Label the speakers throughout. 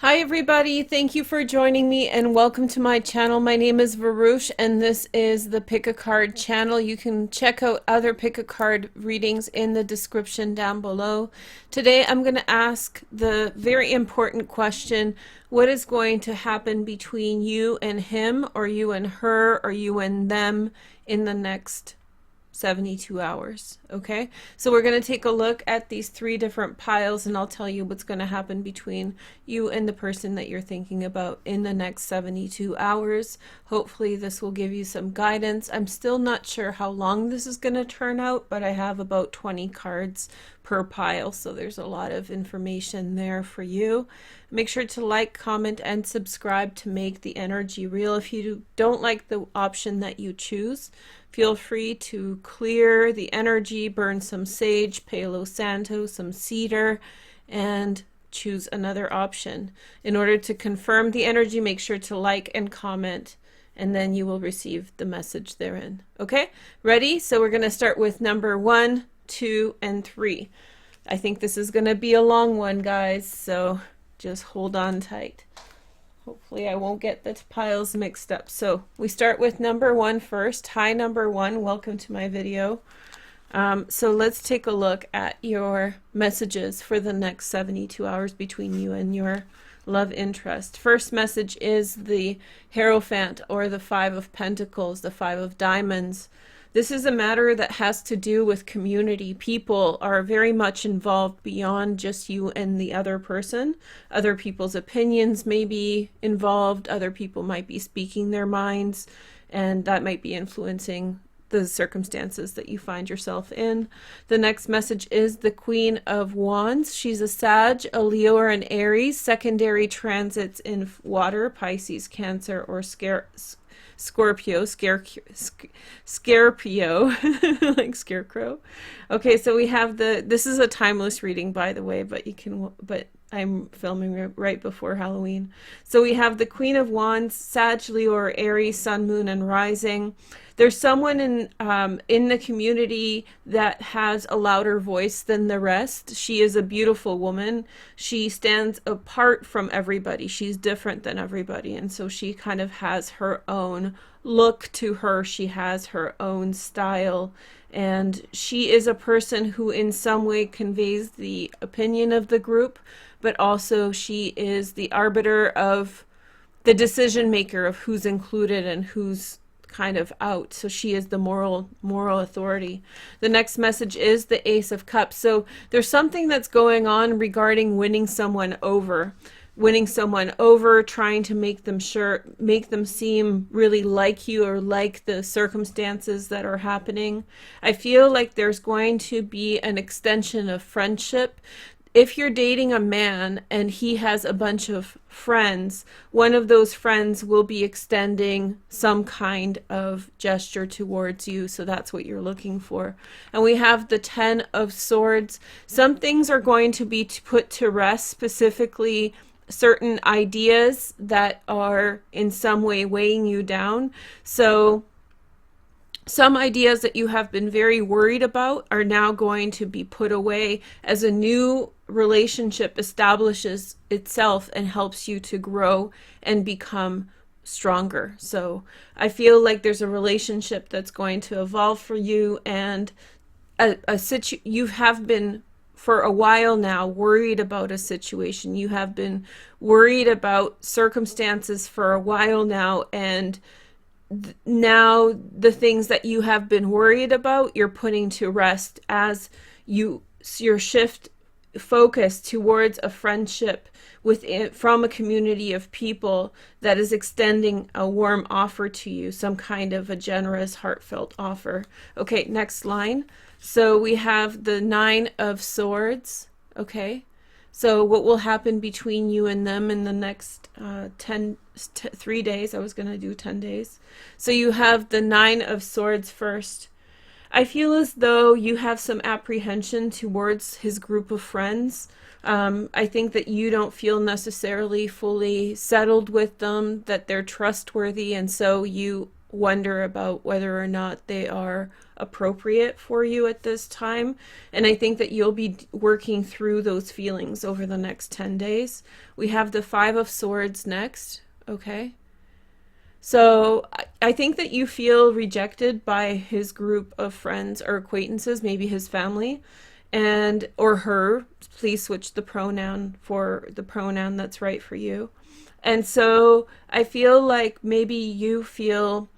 Speaker 1: Hi everybody, thank you for joining me and welcome to my channel. My name is Varush and this is the Pick a Card channel. You can check out other Pick a Card readings in the description down below. Today I'm going to ask the very important question, what is going to happen between you and him, or you and her, or you and them in the next 72 hours. Okay, so we're going to take a look at these three different piles and I'll tell you what's going to happen between you and the person that you're thinking about in the next 72 hours. Hopefully this will give you some guidance. I'm still not sure how long this is going to turn out, but I have about 20 cards per pile, so there's a lot of information there for you. Make sure to like, comment, and subscribe to make the energy real. If you don't like the option that you choose, feel free to clear the energy, burn some sage, Palo Santo, some cedar, and choose another option. In order to confirm the energy, make sure to like and comment, and then you will receive the message therein. Okay, ready? So we're going to start with number 1, 2, and 3. I think this is going to be a long one, guys, so just hold on tight. Hopefully I won't get the piles mixed up. So we start with number 1 first. Hi, number 1. Welcome to my video. So let's take a look at your messages for the next 72 hours between you and your love interest. First message is the Hierophant, or the 5 of Pentacles, the 5 of Diamonds. This is a matter that has to do with community. People are very much involved beyond just you and the other person. Other people's opinions may be involved. Other people might be speaking their minds, and that might be influencing the circumstances that you find yourself in. The next message is the Queen of Wands. She's a Sag, a Leo, or an Aries. Secondary transits in water, Pisces, Cancer, or Scorpio, like scarecrow. Okay, so we have this is a timeless reading, by the way, but I'm filming right before Halloween. So we have the Queen of Wands, Sag, Leo, or Aries, Sun, Moon, and Rising. There's someone in the community that has a louder voice than the rest. She is a beautiful woman. She stands apart from everybody. She's different than everybody, and so she kind of has her own look to her. She has her own style, and she is a person who in some way conveys the opinion of the group, but also she is the arbiter of the decision maker of who's included and who's kind of out. So she is the moral authority. The next message is the Ace of Cups. So there's something that's going on regarding winning someone over, trying to make them seem really like you or like the circumstances that are happening. I feel like there's going to be an extension of friendship. If you're dating a man and he has a bunch of friends, one of those friends will be extending some kind of gesture towards you. So that's what you're looking for. And we have the 10 of Swords. Some things are going to be put to rest, specifically certain ideas that are in some way weighing you down. So some ideas that you have been very worried about are now going to be put away as a new relationship establishes itself and helps you to grow and become stronger. So I feel like there's a relationship that's going to evolve for you, and you have been for a while now worried about a situation. You have been worried about circumstances for a while now, and now the things that you have been worried about, you're putting to rest as your shift focus towards a friendship from a community of people that is extending a warm offer to you, some kind of a generous, heartfelt offer. Okay, next line. So we have the 9 of Swords. Okay, so what will happen between you and them in the next 3 days? I was going to do 10 days. So you have the 9 of Swords first. I feel as though you have some apprehension towards his group of friends. I think that you don't feel necessarily fully settled with them, that they're trustworthy, and so you wonder about whether or not they are appropriate for you at this time. And I think that you'll be working through those feelings over the next 10 days. We have the Five of Swords next, okay? So I think that you feel rejected by his group of friends or acquaintances, maybe his family, and or her. Please switch the pronoun for the pronoun that's right for you. And so I feel like maybe you feel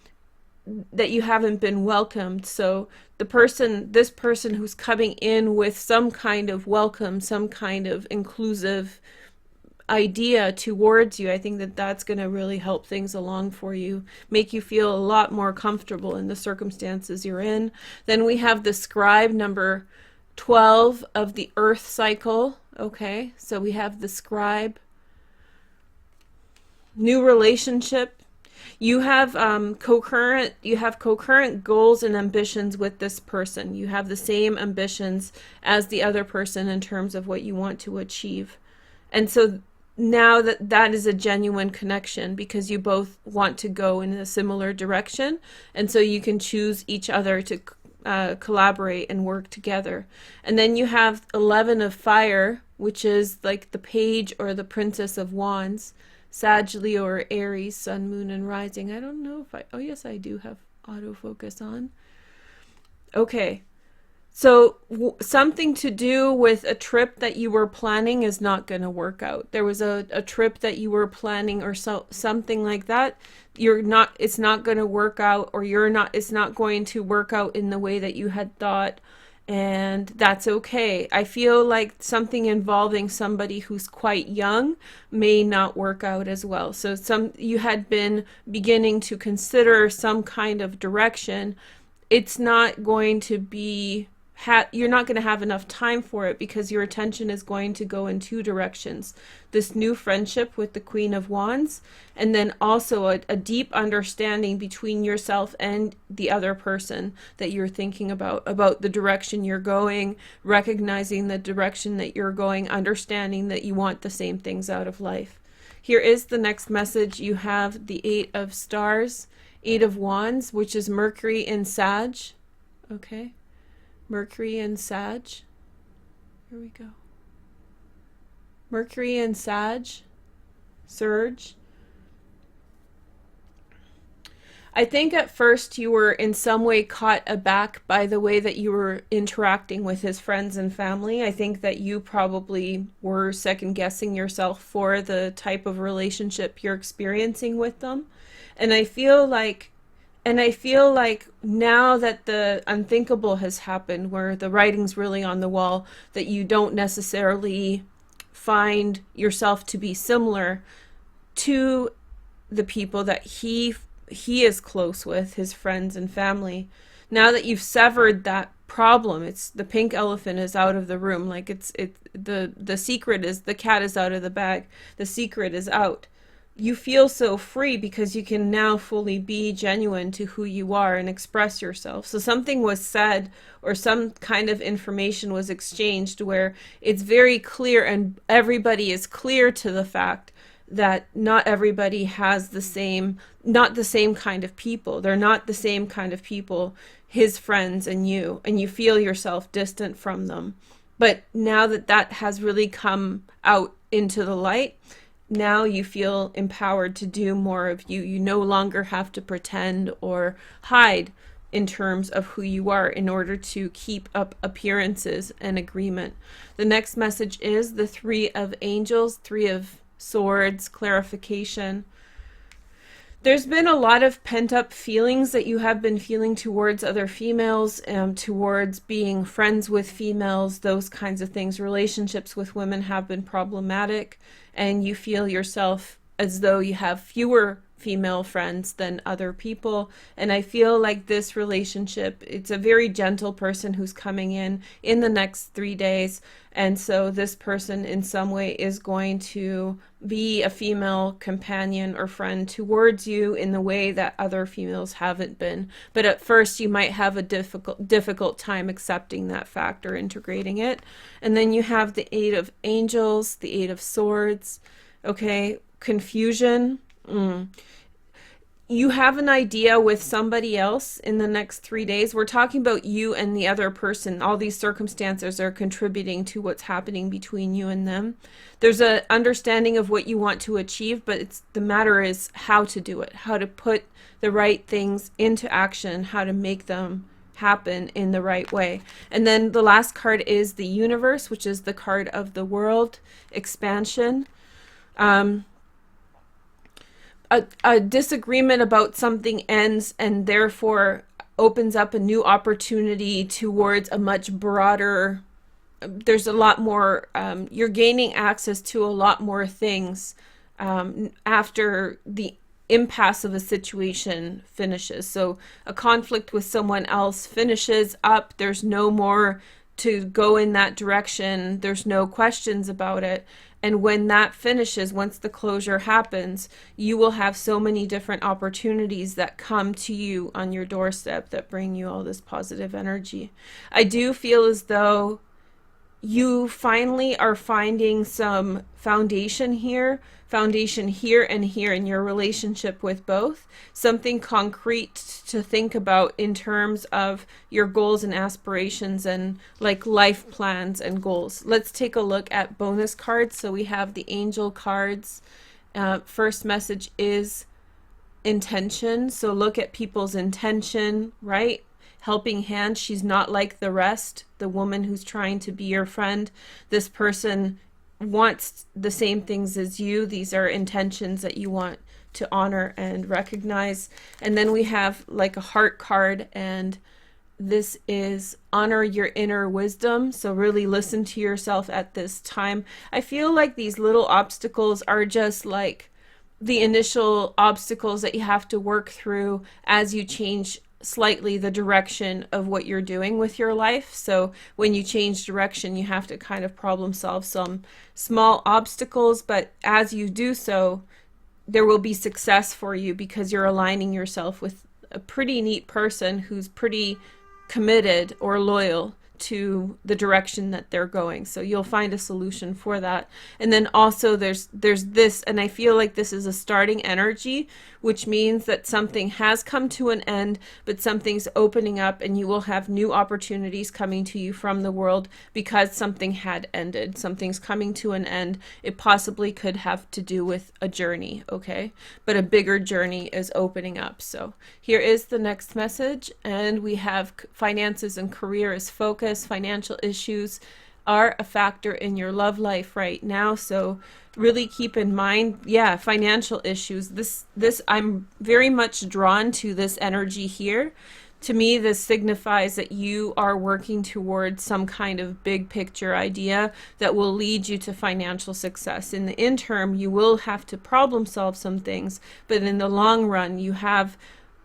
Speaker 1: that you haven't been welcomed. So this person who's coming in with some kind of welcome, some kind of inclusive idea towards you, I think that that's going to really help things along for you, make you feel a lot more comfortable in the circumstances you're in. Then we have the scribe, number 12 of the earth cycle. Okay, so we have the scribe. New relationship. You have concurrent goals and ambitions with this person. You have the same ambitions as the other person in terms of what you want to achieve. And so now that is a genuine connection, because you both want to go in a similar direction, and so you can choose each other to collaborate and work together. And then you have 11 of fire, which is like the page or the princess of wands. Sag, Leo, or Aries, sun, moon, and rising. I don't know if oh yes, I do have autofocus on. Okay. So something to do with a trip that you were planning is not going to work out. There was a trip that you were planning or something like that. It's not going to work out, or it's not going to work out in the way that you had thought. And that's okay. I feel like something involving somebody who's quite young may not work out as well. So you had been beginning to consider some kind of direction. It's not going to be you're not going to have enough time for it, because your attention is going to go in two directions. This new friendship with the Queen of Wands, and then also a deep understanding between yourself and the other person that you're thinking about the direction you're going, recognizing the direction that you're going, understanding that you want the same things out of life. Here is the next message. You have the Eight of Stars, Eight of Wands, which is Mercury in Sag. Okay. Mercury and Sag. Here we go. Mercury and Sag. Surge. I think at first you were in some way caught aback by the way that you were interacting with his friends and family. I think that you probably were second guessing yourself for the type of relationship you're experiencing with them. And I feel like now that the unthinkable has happened, where the writing's really on the wall, that you don't necessarily find yourself to be similar to the people that he is close with, his friends and family. Now that you've severed that problem, it's the pink elephant is out of the room. Like the secret is, the cat is out of the bag. The secret is out. You feel so free because you can now fully be genuine to who you are and express yourself. So something was said, or some kind of information was exchanged where it's very clear, and everybody is clear to the fact that not everybody has not the same kind of people. They're not the same kind of people, his friends and you feel yourself distant from them. But now that has really come out into the light, now you feel empowered to do more of you. You no longer have to pretend or hide in terms of who you are in order to keep up appearances and agreement. The next message is the Three of Angels, Three of Swords, clarification. There's been a lot of pent-up feelings that you have been feeling towards other females, towards being friends with females, those kinds of things. Relationships with women have been problematic, and you feel yourself as though you have fewer female friends than other people. And I feel like this relationship, it's a very gentle person who's coming in the next 3 days. And so this person in some way is going to be a female companion or friend towards you in the way that other females haven't been. But at first you might have a difficult time accepting that fact or integrating it. And then you have the Eight of Angels, the Eight of Swords. Okay, confusion. you have an idea with somebody else in the next 3 days. We're talking about you and the other person. All these circumstances are contributing to what's happening between you and them. There's a understanding of what you want to achieve, but the matter is how to do it, how to put the right things into action, how to make them happen in the right way. And then the last card is the universe, which is the card of the world expansion. A disagreement about something ends and therefore opens up a new opportunity towards a much broader, there's a lot more, you're gaining access to a lot more things after the impasse of a situation finishes. So a conflict with someone else finishes up, there's no more to go in that direction, there's no questions about it. And when that finishes, once the closure happens, you will have so many different opportunities that come to you on your doorstep that bring you all this positive energy. I do feel as though you finally are finding some foundation here and here in your relationship with both. Something concrete to think about in terms of your goals and aspirations and like life plans and goals. Let's take a look at bonus cards. So we have the angel cards. First message is intention. So look at people's intention, right? Helping hand. She's not like the rest, the woman who's trying to be your friend. This person wants the same things as you. These are intentions that you want to honor and recognize. And then we have like a heart card, and this is honor your inner wisdom. So really listen to yourself at this time. I feel like these little obstacles are just like the initial obstacles that you have to work through as you change slightly the direction of what you're doing with your life. So when you change direction, you have to kind of problem solve some small obstacles, but as you do so, there will be success for you because you're aligning yourself with a pretty neat person who's pretty committed or loyal to the direction that they're going. So you'll find a solution for that. And then also there's this, and I feel like this is a starting energy, which means that something has come to an end, but something's opening up, and you will have new opportunities coming to you from the world because something had ended. Something's coming to an end. It possibly could have to do with a journey, okay? But a bigger journey is opening up. So here is the next message, and we have finances and career as focus. Financial issues are a factor in your love life right now, so really keep in mind, yeah, financial issues. This I'm very much drawn to this energy here. To me, this signifies that you are working towards some kind of big picture idea that will lead you to financial success. In the interim, you will have to problem solve some things, but in the long run, you have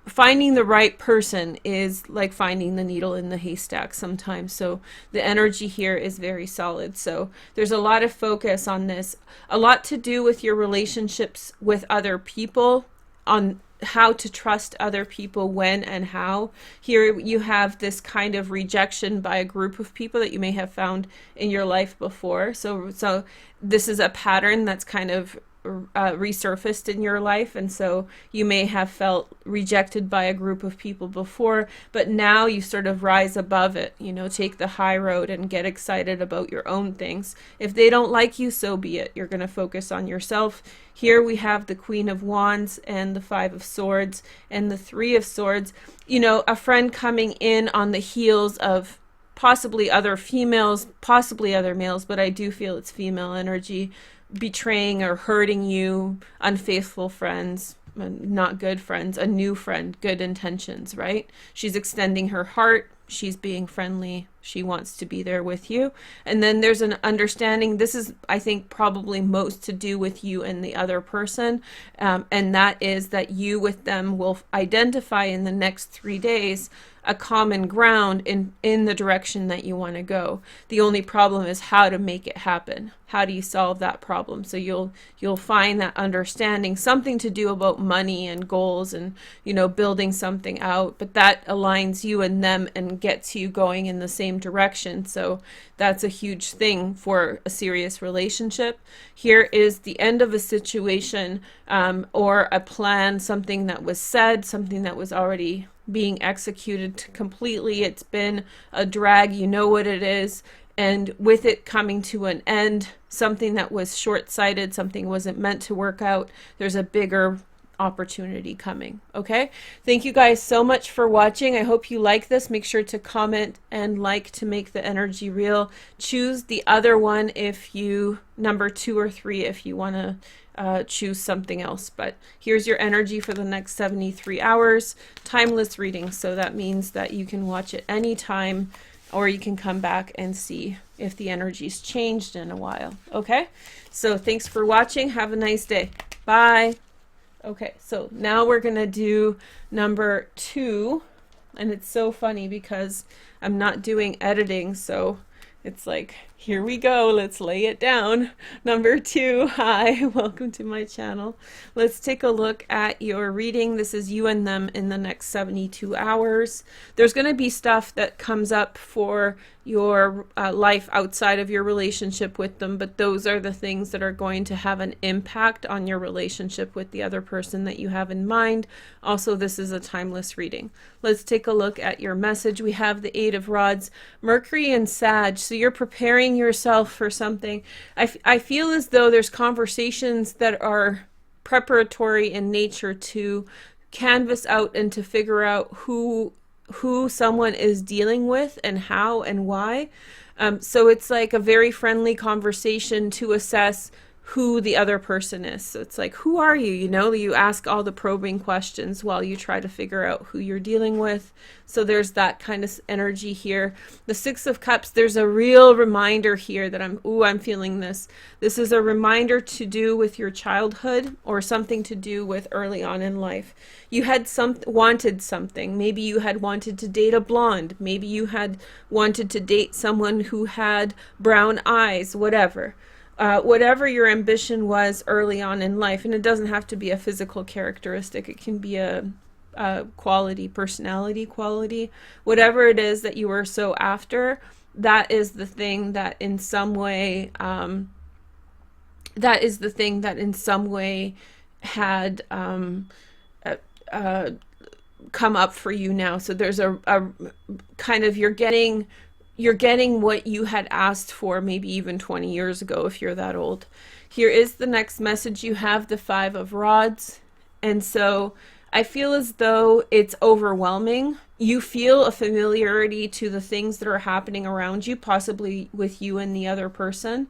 Speaker 1: finding the right person is like finding the needle in the haystack sometimes. So the energy here is very solid. So there's a lot of focus on this, a lot to do with your relationships with other people, on how to trust other people, when and how. Here you have this kind of rejection by a group of people that you may have found in your life before. So this is a pattern that's kind of resurfaced in your life, and so you may have felt rejected by a group of people before, but now you sort of rise above it, you know, take the high road and get excited about your own things. If they don't like you, so be it. You're going to focus on yourself. Here we have the Queen of Wands and the Five of Swords and the Three of Swords. You know, a friend coming in on the heels of possibly other females, possibly other males, but I do feel it's female energy, betraying or hurting you, unfaithful friends, not good friends, a new friend, good intentions, right? She's extending her heart, she's being friendly, she wants to be there with you. And then there's an understanding, this is, I think, probably most to do with you and the other person, and that is that you with them will identify in the next 3 days a common ground in the direction that you want to go. The only problem is how to make it happen. How do you solve that problem? So you'll find that understanding, something to do about money and goals and, you know, building something out, but that aligns you and them and gets you going in the same same direction. So that's a huge thing for a serious relationship. Here is the end of a situation, or a plan, something that was said, something that was already being executed completely. It's been a drag, you know what it is. And with it coming to an end, something that was short-sighted, something wasn't meant to work out, there's a bigger opportunity coming. Okay, thank you guys so much for watching. I hope you like this. Make sure to comment and like to make the energy real. Choose the other one if you, number 2 or 3, if you want to choose something else. But here's your energy for the next 73 hours. Timeless reading, so that means that you can watch it anytime, or you can come back and see if the energy's changed in a while. Okay, so thanks for watching. Have a nice day. Bye. Okay, so now we're gonna do number 2, and it's so funny because I'm not doing editing, so it's like, here we go, let's lay it down. Number 2, hi, welcome to my channel. Let's take a look at your reading. This is you and them in the next 72 hours. There's going to be stuff that comes up for your life outside of your relationship with them, but those are the things that are going to have an impact on your relationship with the other person that you have in mind. Also, this is a timeless reading. Let's take a look at your message. We have the 8 of Rods, Mercury and Sag, so you're preparing yourself for something. I feel as though there's conversations that are preparatory in nature to canvas out and to figure out who someone is dealing with and how and why. So it's like a very friendly conversation to assess who the other person is. So it's like, who are you? You know, you ask all the probing questions while you try to figure out who you're dealing with. So there's that kind of energy here. The 6 of Cups, there's a real reminder here that I'm feeling this. This is a reminder to do with your childhood, or something to do with early on in life. You had wanted something. Maybe you had wanted to date a blonde. Maybe you had wanted to date someone who had brown eyes, whatever. Whatever your ambition was early on in life, and it doesn't have to be a physical characteristic, it can be a quality, personality quality, whatever it is that you were so after, that is the thing that in some way, had come up for you now. So there's a kind of, you're getting what you had asked for, maybe even 20 years ago if you're that old. Here is the next message. You have the 5 of Rods, and so I feel as though it's overwhelming. You feel a familiarity to the things that are happening around you, possibly with you and the other person.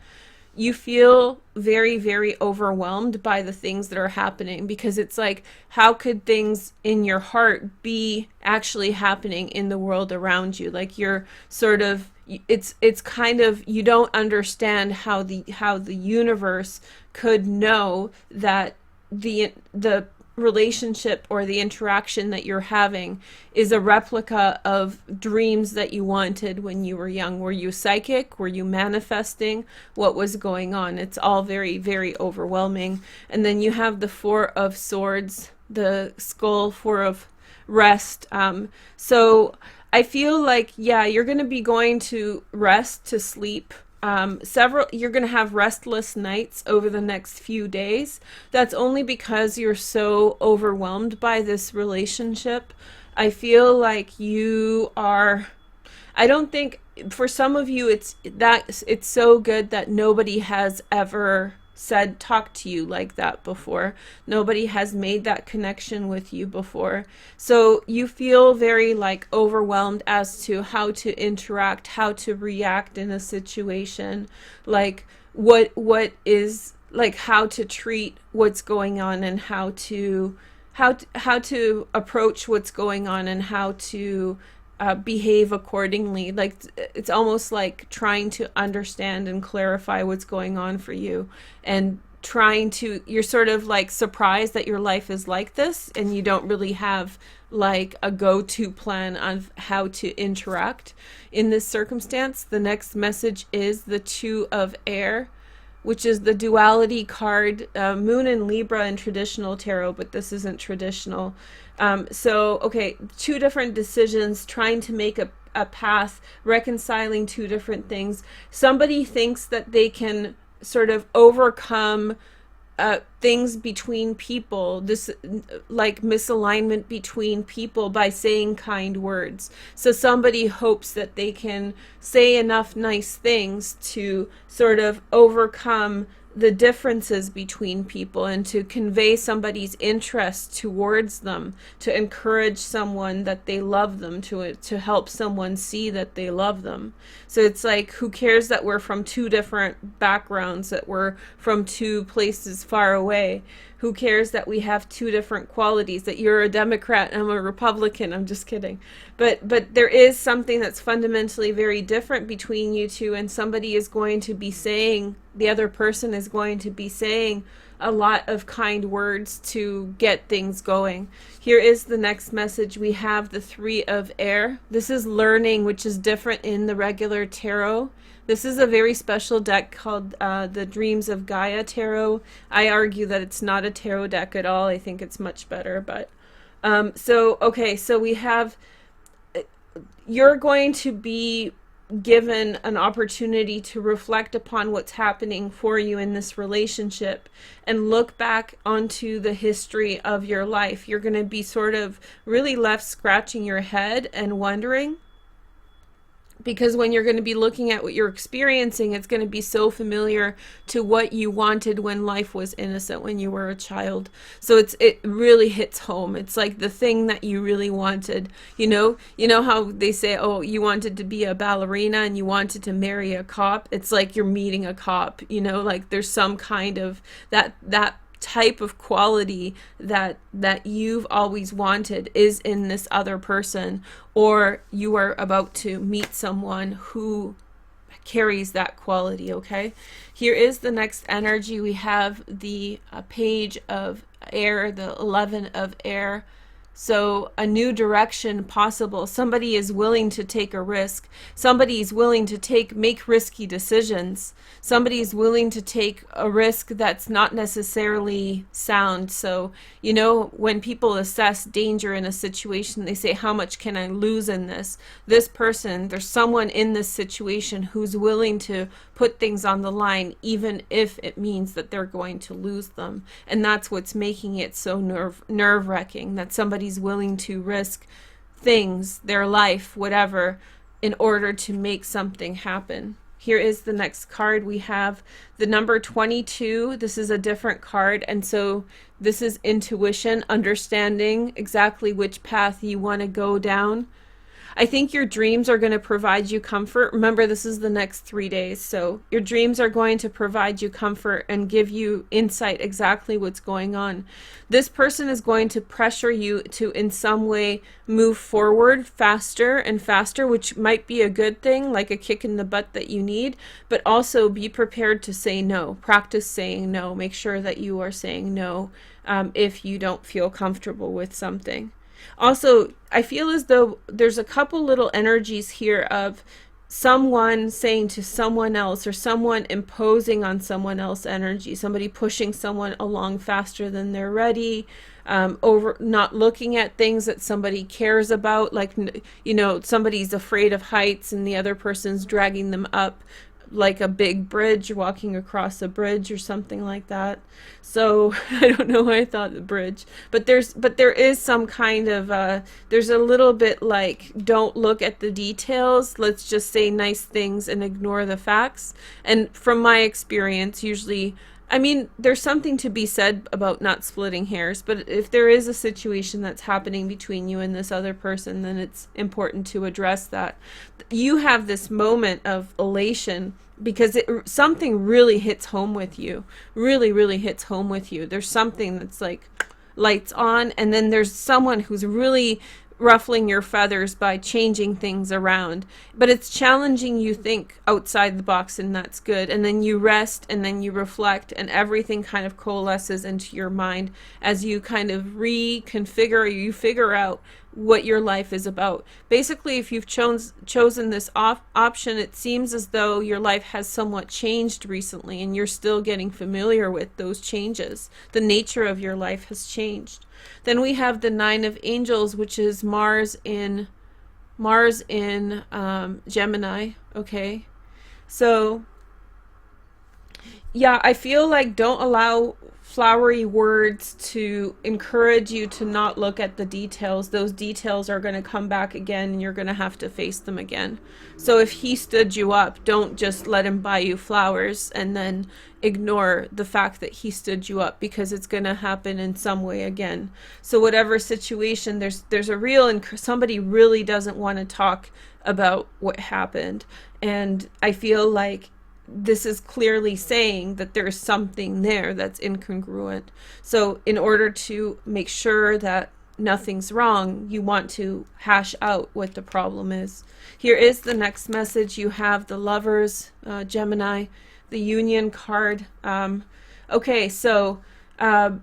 Speaker 1: You feel very, very overwhelmed by the things that are happening, because it's like, how could things in your heart be actually happening in the world around you? Like, you're sort of, it's kind of, you don't understand how the universe could know that the relationship or the interaction that you're having is a replica of dreams that you wanted when you were young. Were you psychic? Were you manifesting? What was going on? It's all very, very overwhelming. And then you have the 4 of Swords, the skull, 4 of rest. So I feel like, yeah, you're going to be going to rest, to sleep. You're going to have restless nights over the next few days. That's only because you're so overwhelmed by this relationship. I feel like you are, I don't think, for some of you, it's so good that nobody has ever talked to you like that before. Nobody has made that connection with you before. So you feel very like overwhelmed as to how to interact, how to react in a situation, like what is, like, how to treat what's going on, and how to approach what's going on, and how to behave accordingly. Like, it's almost like trying to understand and clarify what's going on for you, and you're sort of like surprised that your life is like this, and you don't really have like a go-to plan on how to interact in this circumstance. The next message is the 2 of Air, which is the duality card, Moon in Libra in traditional tarot, but this isn't traditional. So, okay, 2 different decisions, trying to make a path, reconciling two different things. Somebody thinks that they can sort of overcome things between people, this like misalignment between people, by saying kind words. So somebody hopes that they can say enough nice things to sort of overcome the differences between people and to convey somebody's interest towards them, to encourage someone that they love them, to help someone see that they love them. So it's like, who cares that we're from two different backgrounds, that we're from two places far away? Who cares that we have two different qualities, that you're a Democrat and I'm a Republican? I'm just kidding. But there is something that's fundamentally very different between you two, and somebody is going to be saying, the other person is going to be saying a lot of kind words to get things going. Here is the next message. We have the Three of Air. This is learning, which is different in the regular tarot. This is a very special deck called the Dreams of Gaia Tarot. I argue that it's not a tarot deck at all. I think it's much better. But okay, so we have, you're going to be given an opportunity to reflect upon what's happening for you in this relationship and look back onto the history of your life. You're going to be sort of really left scratching your head and wondering, because when you're going to be looking at what you're experiencing, it's going to be so familiar to what you wanted when life was innocent, when you were a child. So it really hits home. It's like the thing that you really wanted. You know how they say, oh, you wanted to be a ballerina and you wanted to marry a cop. It's like you're meeting a cop, like there's some kind of that type of quality that you've always wanted is in this other person, or you are about to meet someone who carries that quality. Okay, here is the next energy. We have the Page of Air, the 11 of Air. So a new direction possible. Somebody is willing to take a risk. Somebody is willing to make risky decisions. Somebody is willing to take a risk that's not necessarily sound. So, when people assess danger in a situation, they say, how much can I lose in this? This person, there's someone in this situation who's willing to put things on the line, even if it means that they're going to lose them. And that's what's making it so nerve-wracking, that somebody's willing to risk things, their life, whatever, in order to make something happen. Here is the next card. We have the number 22. This is a different card, and so this is intuition, understanding exactly which path you want to go down. I think your dreams are going to provide you comfort. Remember, this is the next 3 days. So your dreams are going to provide you comfort and give you insight exactly what's going on. This person is going to pressure you to in some way move forward faster and faster, which might be a good thing, like a kick in the butt that you need, but also be prepared to say no. Practice saying no. Make sure that you are saying no if you don't feel comfortable with something. Also, I feel as though there's a couple little energies here of someone saying to someone else, or someone imposing on someone else energy, somebody pushing someone along faster than they're ready, over not looking at things that somebody cares about, like, somebody's afraid of heights and the other person's dragging them up like a big bridge, walking across a bridge or something like that. So I don't know why I thought the bridge, but there is some kind of there's a little bit like, don't look at the details, let's just say nice things and ignore the facts. And from my experience, usually, there's something to be said about not splitting hairs, but if there is a situation that's happening between you and this other person, then it's important to address that. You have this moment of elation because something really hits home with you, really, really hits home with you. There's something that's like lights on, and then there's someone who's really ruffling your feathers by changing things around, but it's challenging you think outside the box, and that's good. And then you rest, and then you reflect, and everything kind of coalesces into your mind as you kind of reconfigure, you figure out what your life is about. Basically, if you've chosen this option, it seems as though your life has somewhat changed recently, and you're still getting familiar with those changes. The nature of your life has changed. Then we have the 9 of Angels, which is Mars in Mars in Gemini. Okay, so yeah, I feel like don't allow flowery words to encourage you to not look at the details. Those details are going to come back again and you're going to have to face them again. So if he stood you up, don't just let him buy you flowers and then ignore the fact that he stood you up, because it's going to happen in some way again. So whatever situation, there's a real, somebody really doesn't want to talk about what happened. And I feel like this is clearly saying that there's something there that's incongruent. So in order to make sure that nothing's wrong, you want to hash out what the problem is. Here is the next message. You have the Lovers, Gemini, the Union card. Okay, so I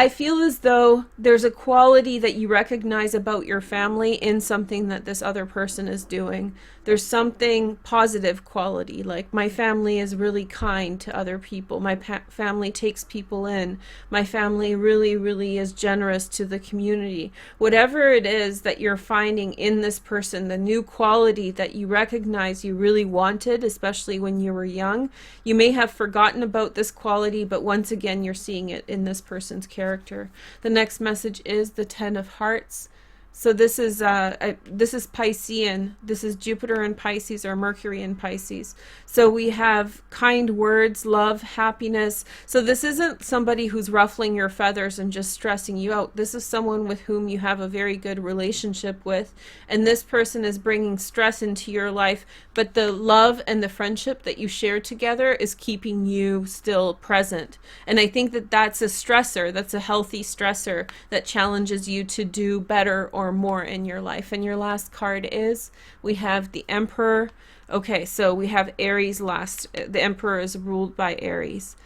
Speaker 1: feel as though there's a quality that you recognize about your family in something that this other person is doing. There's something positive quality, like my family is really kind to other people. My family takes people in. My family really, really is generous to the community. Whatever it is that you're finding in this person, the new quality that you recognize you really wanted, especially when you were young, you may have forgotten about this quality, but once again, you're seeing it in this person's character. The next message is the Ten of Hearts. So this is Piscean. This is Jupiter in Pisces or Mercury in Pisces. So we have kind words, love, happiness. So this isn't somebody who's ruffling your feathers and just stressing you out. This is someone with whom you have a very good relationship with, and this person is bringing stress into your life, but the love and the friendship that you share together is keeping you still present. And I think that that's a stressor. That's a healthy stressor that challenges you to do better or more in your life. And your last card is, we have the Emperor. Okay, so we have Aries last. The Emperor is ruled by Aries.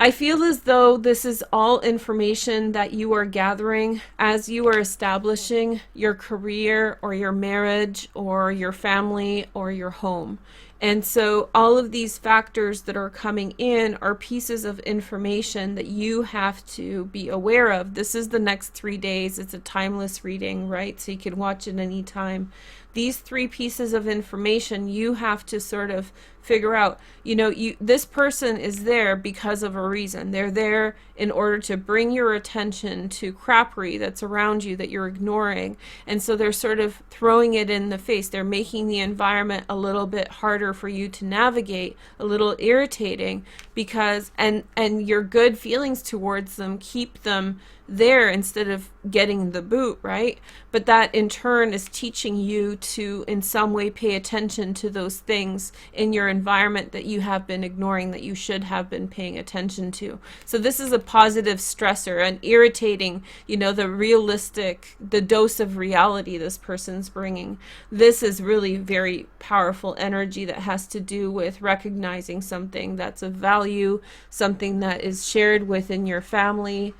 Speaker 1: I feel as though this is all information that you are gathering as you are establishing your career or your marriage or your family or your home. And so all of these factors that are coming in are pieces of information that you have to be aware of. This is the next 3 days. It's a timeless reading, right? So you can watch it anytime. These 3 pieces of information you have to sort of figure out. This person is there because of a reason. They're there in order to bring your attention to crappery that's around you that you're ignoring. And so they're sort of throwing it in the face. They're making the environment a little bit harder for you to navigate, a little irritating, because and your good feelings towards them keep them there instead of getting the boot, right? But that in turn is teaching you to in some way pay attention to those things in your environment that you have been ignoring, that you should have been paying attention to. So this is a positive stressor, and irritating, the dose of reality this person's bringing. This is really very powerful energy that has to do with recognizing something that's of value, something that is shared within your family,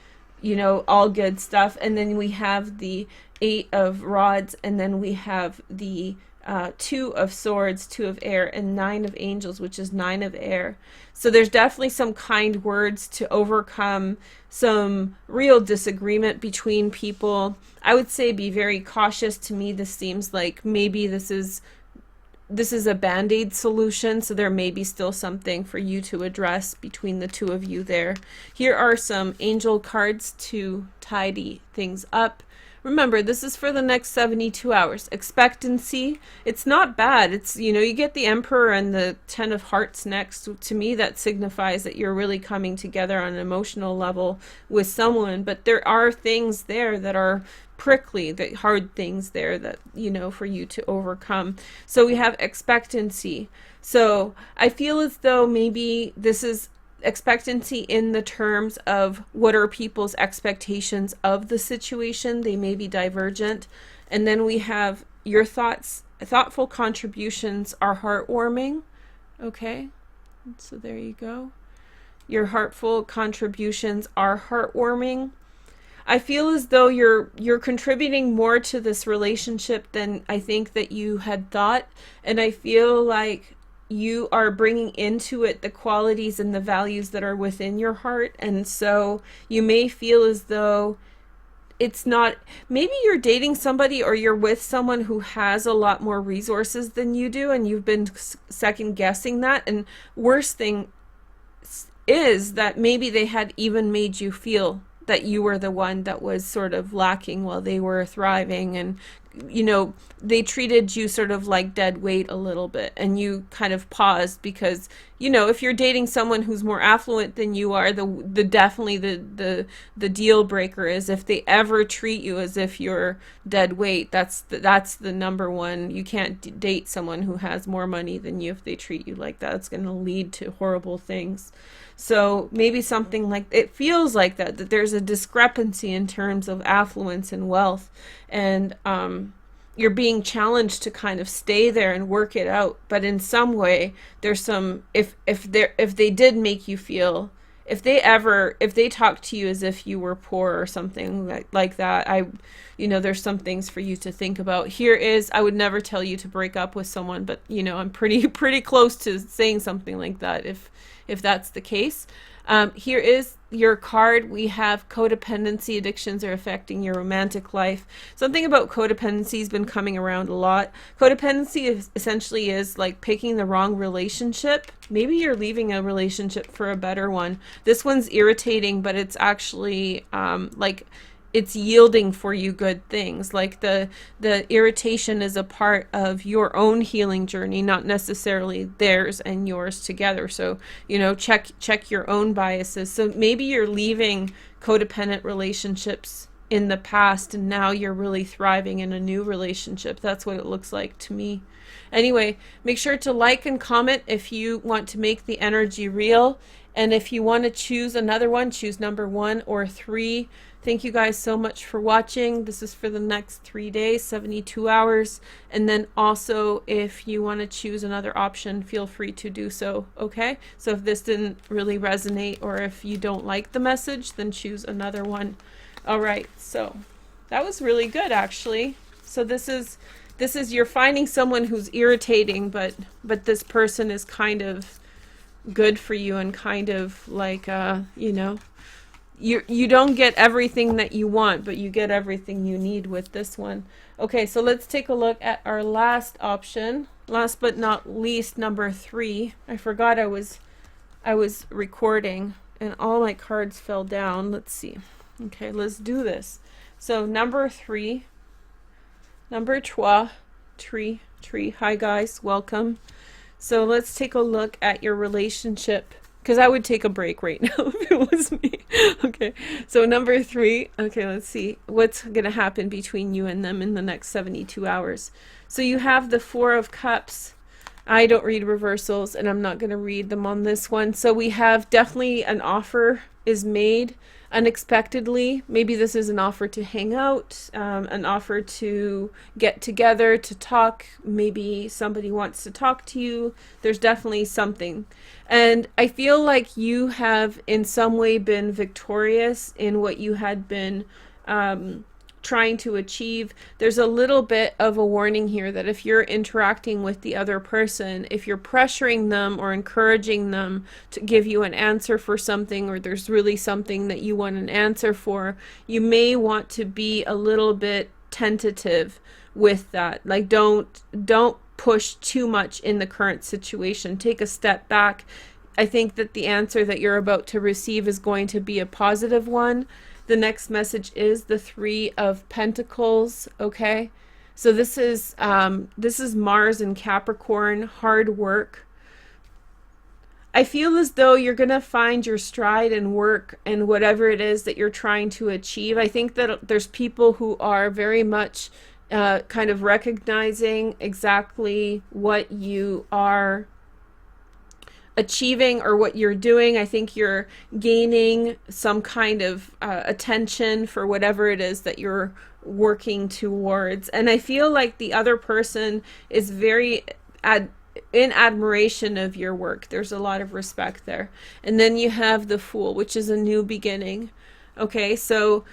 Speaker 1: all good stuff. And then we have the 8 of Rods, and then we have the 2 of Swords, 2 of Air, and 9 of Angels, which is 9 of Air. So there's definitely some kind words to overcome some real disagreement between people. I would say be very cautious. To me, this seems like maybe this is a band-aid solution, so there may be still something for you to address between the two of you there. Here are some angel cards to tidy things up. Remember, this is for the next 72 hours. Expectancy, it's not bad. It's, you get the Emperor and the 10 of Hearts next. To me, that signifies that you're really coming together on an emotional level with someone, but there are things there that are prickly, the hard things there that, for you to overcome. So we have expectancy. So I feel as though maybe this is expectancy in the terms of what are people's expectations of the situation. They may be divergent. And then we have your thoughtful contributions are heartwarming. Okay, so there you go. Your heartful contributions are heartwarming. I feel as though you're contributing more to this relationship than I think that you had thought, and I feel like you are bringing into it the qualities and the values that are within your heart. And so you may feel as though it's not, maybe you're dating somebody or you're with someone who has a lot more resources than you do, and you've been second guessing that. And worst thing is that maybe they had even made you feel that you were the one that was sort of lacking while they were thriving, and they treated you sort of like dead weight a little bit, and you kind of paused because if you're dating someone who's more affluent than you are, the definitely the deal breaker is if they ever treat you as if you're dead weight. That's the number one. You can't date someone who has more money than you if they treat you like that. It's going to lead to horrible things. So maybe something like, it feels like that there's a discrepancy in terms of affluence and wealth, and you're being challenged to kind of stay there and work it out. But in some way, there's some, if they did make you feel, if they talk to you as if you were poor or something like that, there's some things for you to think about. Here is, I would never tell you to break up with someone, but I'm pretty close to saying something like that if that's the case. Here is your card. We have codependency. Addictions are affecting your romantic life. Something about codependency has been coming around a lot. Codependency essentially is like picking the wrong relationship. Maybe you're leaving a relationship for a better one. This one's irritating, but it's actually like it's yielding for you good things. Like the irritation is a part of your own healing journey, not necessarily theirs and yours together. So check your own biases. So maybe you're leaving codependent relationships in the past, and now you're really thriving in a new relationship. That's what it looks like to me. Anyway, make sure to like and comment if you want to make the energy real. And if you want to choose another one, choose number 1 or 3. Thank you guys so much for watching. This is for the next 3 days, 72 hours. And then also, if you want to choose another option, feel free to do so, okay? So if this didn't really resonate, or if you don't like the message, then choose another one. All right, so that was really good, actually. So this is you're finding someone who's irritating, but this person is kind of good for you, and kind of like you don't get everything that you want, but you get everything you need with this one. Okay, so let's take a look at our last option, last but not least, number 3. I forgot I was recording and all my cards fell down. Let's see. Okay, let's do this. So number 3, number 3, tree. Hi guys, welcome. So let's take a look at your relationship, because I would take a break right now if it was me. Okay, so number 3. Okay, let's see what's gonna happen between you and them in the next 72 hours. So you have the 4 of Cups. I don't read reversals, and I'm not gonna read them on this one. So we have definitely an offer is made unexpectedly. Maybe this is an offer to hang out, an offer to get together to talk. Maybe somebody wants to talk to you. There's definitely something. And I feel like you have in some way been victorious in what you had been trying to achieve. There's a little bit of a warning here that if you're interacting with the other person, if you're pressuring them or encouraging them to give you an answer for something, or there's really something that you want an answer for, you may want to be a little bit tentative with that. Like don't push too much in the current situation. Take a step back. I think that the answer that you're about to receive is going to be a positive one. The next message is the 3 of Pentacles, okay? So this is Mars and Capricorn, hard work. I feel as though you're going to find your stride and work and whatever it is that you're trying to achieve. I think that there's people who are very much kind of recognizing exactly what you are achieving or what you're doing. I think you're gaining some kind of attention for whatever it is that you're working towards. And I feel like the other person is very in admiration of your work. There's a lot of respect there. And then you have the Fool, which is a new beginning. Okay, so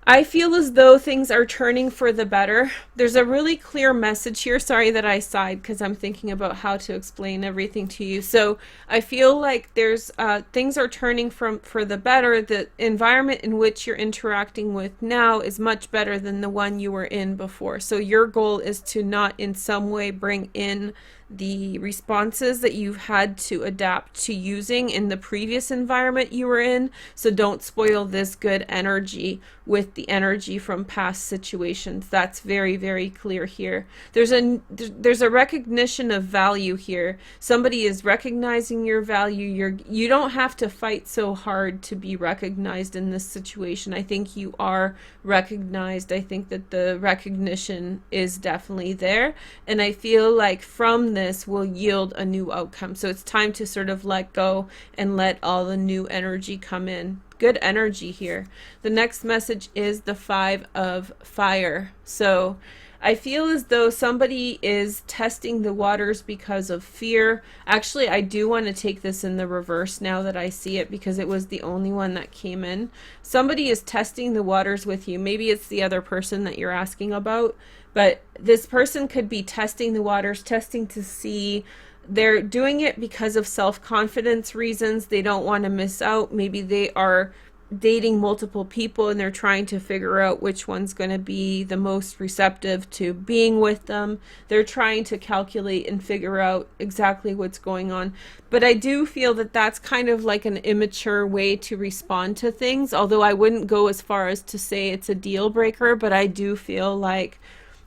Speaker 1: I feel as though things are turning for the better. There's a really clear message here. Sorry that I sighed because I'm thinking about how to explain everything to you. So I feel like there's things are turning for the better. The environment in which you're interacting with now is much better than the one you were in before. So your goal is to not in some way bring in the responses that you've had to adapt to using in the previous environment you were in. So don't spoil this good energy with the energy from past situations. That's very, very clear here. There's a recognition of value here. Somebody is recognizing your value. You don't have to fight so hard to be recognized in this situation. I think you are recognized. I think that the recognition is definitely there, and I feel like from this will yield a new outcome. So it's time to sort of let go and let all the new energy come in. Good energy here. The next message is the 5 of fire. So I feel as though somebody is testing the waters because of fear. Actually, I do want to take this in the reverse now that I see it, because it was the only one that came in. Somebody is testing the waters with you. Maybe it's the other person that you're asking about, but this person could be testing the waters, testing to see. They're doing it because of self-confidence reasons. They don't want to miss out. Maybe they are dating multiple people and they're trying to figure out which one's going to be the most receptive to being with them. They're trying to calculate and figure out exactly what's going on. But I do feel that that's kind of like an immature way to respond to things, although I wouldn't go as far as to say it's a deal breaker. But I do feel like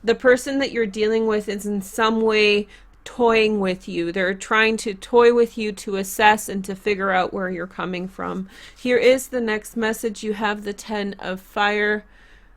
Speaker 1: the person that you're dealing with is in some way toying with you. They're trying to toy with you to assess and to figure out where you're coming from. Here is the next message. You have the 10 of fire.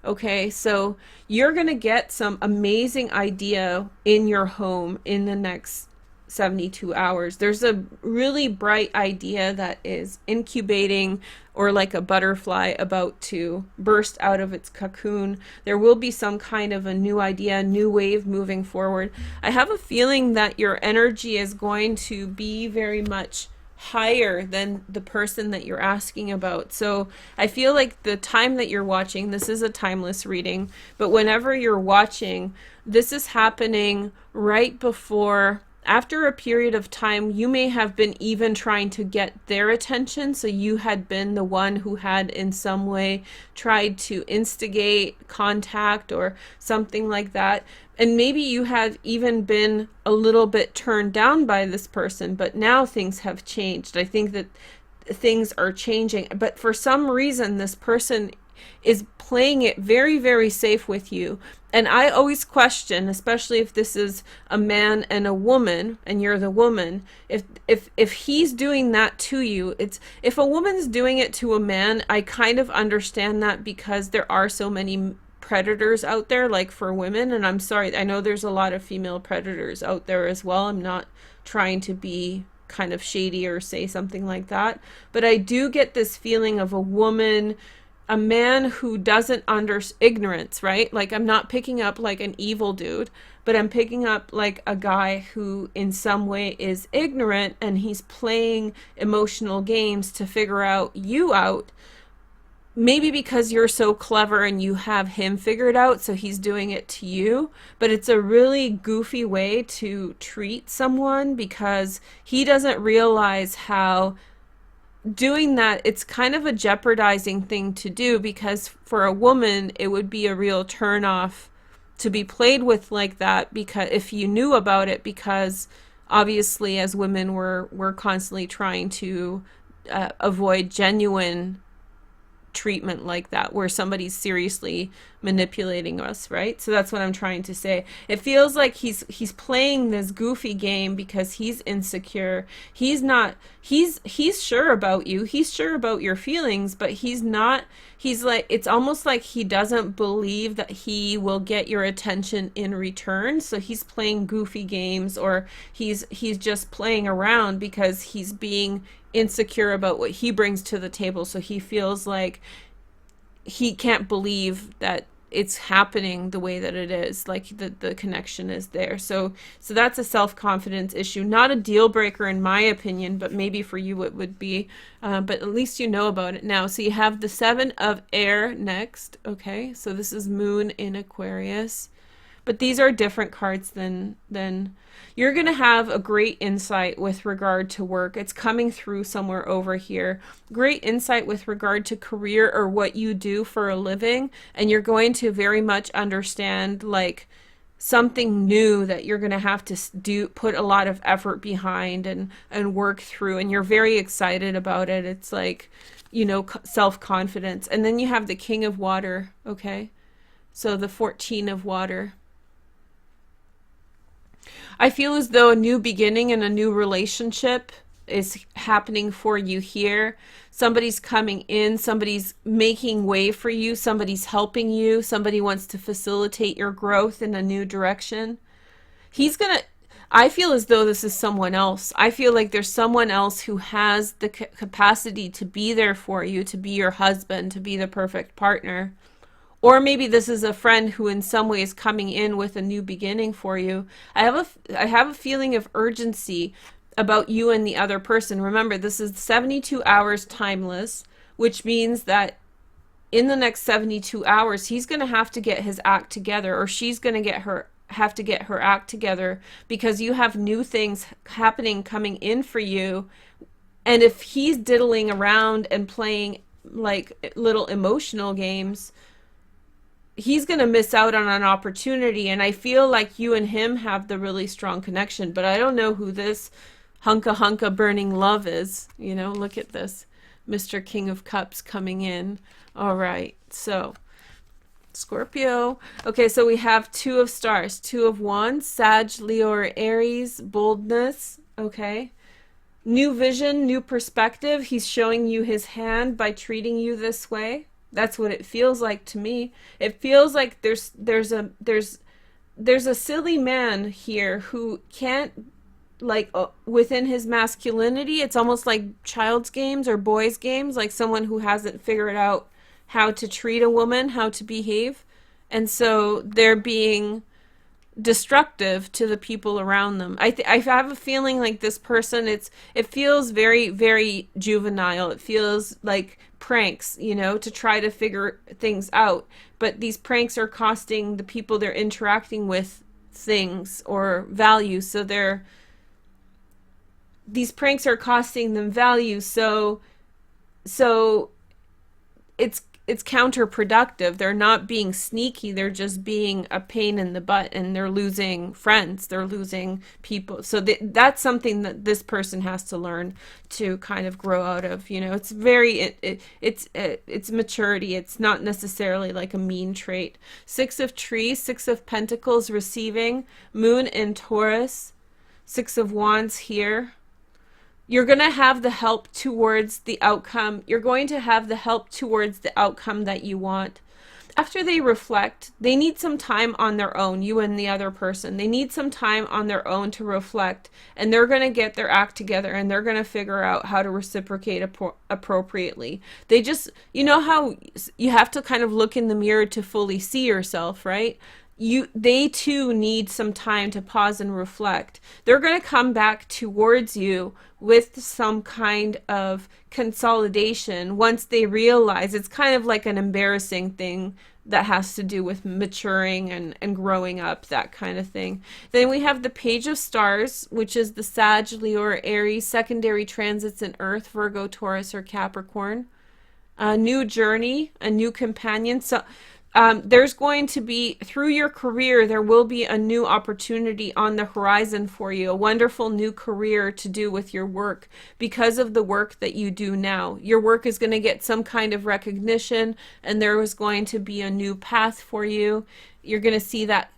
Speaker 1: Okay, so you're going to get some amazing idea in your home in the next 72 hours. There's a really bright idea that is incubating, or like a butterfly about to burst out of its cocoon. There will be some kind of a new idea, a new wave moving forward. I have a feeling that your energy is going to be very much higher than the person that you're asking about. So I feel like the time that you're watching, this is a timeless reading, but whenever you're watching, this is happening right before, after a period of time, you may have been even trying to get their attention. So you had been the one who had in some way tried to instigate contact or something like that. And maybe you have even been a little bit turned down by this person, but now things have changed. I think that things are changing, but for some reason, this person is playing it very, very safe with you. And I always question, especially if this is a man and a woman and you're the woman, if he's doing that to you, it's, if a woman's doing it to a man, I kind of understand that, because there are so many predators out there, like for women. And I'm sorry, I know there's a lot of female predators out there as well. I'm not trying to be kind of shady or say something like that, but I do get this feeling of a woman, a man who doesn't ignorance, right? Like, I'm not picking up like an evil dude, but I'm picking up like a guy who in some way is ignorant, and he's playing emotional games to figure you out. Maybe because you're so clever and you have him figured out, so he's doing it to you. But it's a really goofy way to treat someone, because he doesn't realize how doing that, it's kind of a jeopardizing thing to do, because for a woman it would be a real turn off to be played with like that, because if you knew about it, because obviously as women we're constantly trying to avoid genuine treatment like that, where somebody's seriously manipulating us, right? So that's what I'm trying to say. It feels like he's playing this goofy game because he's insecure. He's sure about you. He's sure about your feelings, but he's like, it's almost like he doesn't believe that he will get your attention in return. So he's playing goofy games, or he's just playing around because he's being insecure about what he brings to the table. So he feels like he can't believe that it's happening the way that it is, like the connection is there. So that's a self-confidence issue, not a deal breaker in my opinion, but maybe for you it would be. But at least you know about it now. So you have the 7 of air next. Okay, so this is moon in Aquarius. But these are different cards than you're going to have a great insight with regard to work. It's coming through somewhere over here. Great insight with regard to career or what you do for a living. And you're going to very much understand like something new that you're going to have to put a lot of effort behind and work through. And you're very excited about it. It's like, you know, self-confidence. And then you have the King of Water. Okay. So the 14 of water. I feel as though a new beginning and a new relationship is happening for you here. Somebody's coming in, somebody's making way for you, somebody's helping you, somebody wants to facilitate your growth in a new direction. I feel as though this is someone else. I feel like there's someone else who has the capacity to be there for you, to be your husband, to be the perfect partner. Or maybe this is a friend who in some way is coming in with a new beginning for you. I have a feeling of urgency about you and the other person. Remember, this is 72 hours timeless, which means that in the next 72 hours, he's going to have to get his act together, or she's going to have to get her act together, because you have new things happening, coming in for you. And if he's diddling around and playing like little emotional games, he's going to miss out on an opportunity. And I feel like you and him have the really strong connection, but I don't know who this hunka burning love is. You know, look at this. Mr. King of Cups coming in. All right. So Scorpio. Okay. So we have 2 of stars, 2 of wands, Sag, Leo, or Aries, boldness. Okay. New vision, new perspective. He's showing you his hand by treating you this way. That's what it feels like to me. It feels like there's a silly man here who can't, like, within his masculinity, it's almost like child's games or boys' games, like someone who hasn't figured out how to treat a woman, how to behave. And so they're being destructive to the people around them. I have a feeling like this person, it feels very, very juvenile. It feels like pranks, you know, to try to figure things out. But these pranks are costing the people they're interacting with things or value. So these pranks are costing them value. So it's counterproductive. They're not being sneaky. They're just being a pain in the butt, and they're losing friends. They're losing people. So that's something that this person has to learn to kind of grow out of. You know, it's very, it's maturity. It's not necessarily like a mean trait. 6 of trees, 6 of pentacles, receiving, moon in Taurus, 6 of wands here. You're going to have the help towards the outcome. You're going to have the help towards the outcome that you want. After they reflect, they need some time on their own, you and the other person. They need some time on their own to reflect, and they're going to get their act together, and they're going to figure out how to reciprocate appropriately. They just, you know how you have to kind of look in the mirror to fully see yourself, right? They too need some time to pause and reflect. They're going to come back towards you with some kind of consolidation once they realize it's kind of like an embarrassing thing that has to do with maturing and growing up, that kind of thing. Then we have the Page of Stars, which is the Sag, Leo, or Aries, secondary transits in Earth, Virgo, Taurus, or Capricorn. A new journey, a new companion. So there's going to be, through your career, there will be a new opportunity on the horizon for you, a wonderful new career to do with your work because of the work that you do now. Your work is going to get some kind of recognition, and there is going to be a new path for you. You're going to see that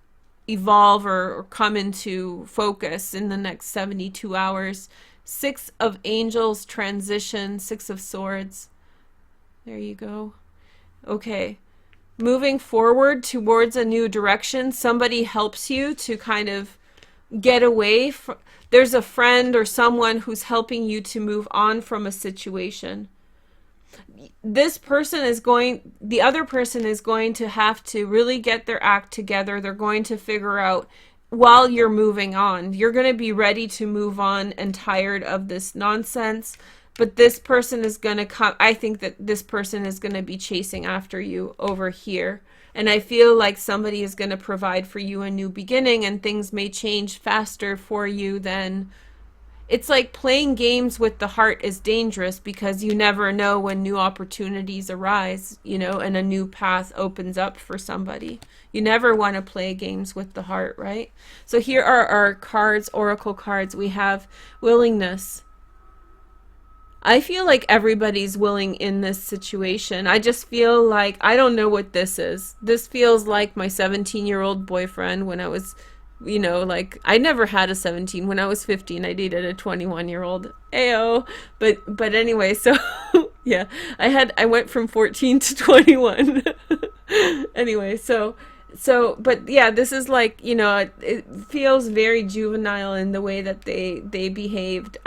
Speaker 1: evolve or come into focus in the next 72 hours. 6 of Angels, transition, 6 of Swords. There you go. Okay. Moving forward towards a new direction, somebody helps you to kind of get away from, there's a friend or someone who's helping you to move on from a situation. This person is going, the other person is going to have to really get their act together. They're going to figure out while you're moving on. You're going to be ready to move on and tired of this nonsense. But this person is going to come. I think that this person is going to be chasing after you over here. And I feel like somebody is going to provide for you a new beginning, and things may change faster for you than. It's like playing games with the heart is dangerous because you never know when new opportunities arise, you know, and a new path opens up for somebody. You never want to play games with the heart, right? So here are our cards, oracle cards. We have willingness. I feel like everybody's willing in this situation. I just feel like, I don't know what this is. This feels like my 17-year-old boyfriend when I was, you know, like, I never had a 17. When I was 15, I dated a 21-year-old. Ayo. But anyway, so yeah, I went from 14 to 21. Anyway, but yeah, this is like, you know, it feels very juvenile in the way that they behaved.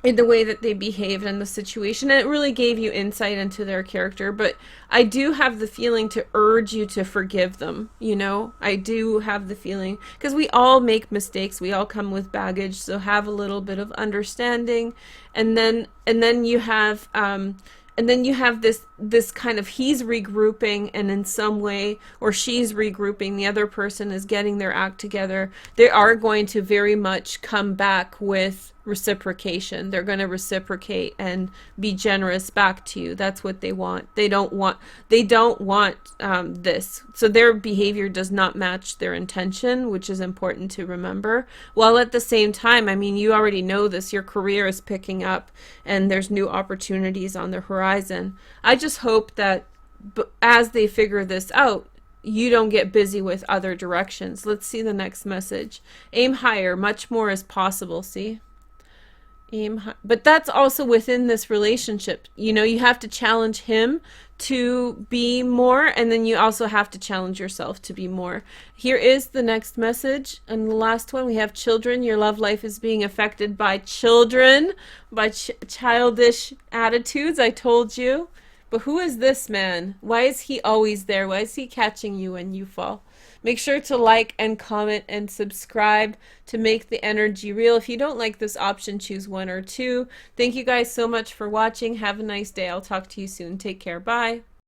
Speaker 1: In the way that they behaved in the situation, and it really gave you insight into their character. But I do have the feeling to urge you to forgive them, you know. I do have the feeling, because we all make mistakes, we all come with baggage, so have a little bit of understanding. And then you have this kind of, he's regrouping, and in some way, or she's regrouping, the other person is getting their act together. They are going to very much come back with reciprocation. They're going to reciprocate and be generous back to you. That's what they want. They don't want this. So their behavior does not match their intention, which is important to remember. While at the same time, I mean, you already know this, your career is picking up and there's new opportunities on the horizon. I just hope that as they figure this out, you don't get busy with other directions. Let's see the next message. Aim higher. Much more is possible. See? Aim high. But that's also within this relationship. You know, you have to challenge him to be more, and then you also have to challenge yourself to be more. Here is the next message, and the last one. We have children. Your love life is being affected by children, by childish attitudes. I told you. But who is this man? Why is he always there? Why is he catching you when you fall? Make sure to like and comment and subscribe to make the energy real. If you don't like this option, choose 1 or 2. Thank you guys so much for watching. Have a nice day. I'll talk to you soon. Take care. Bye.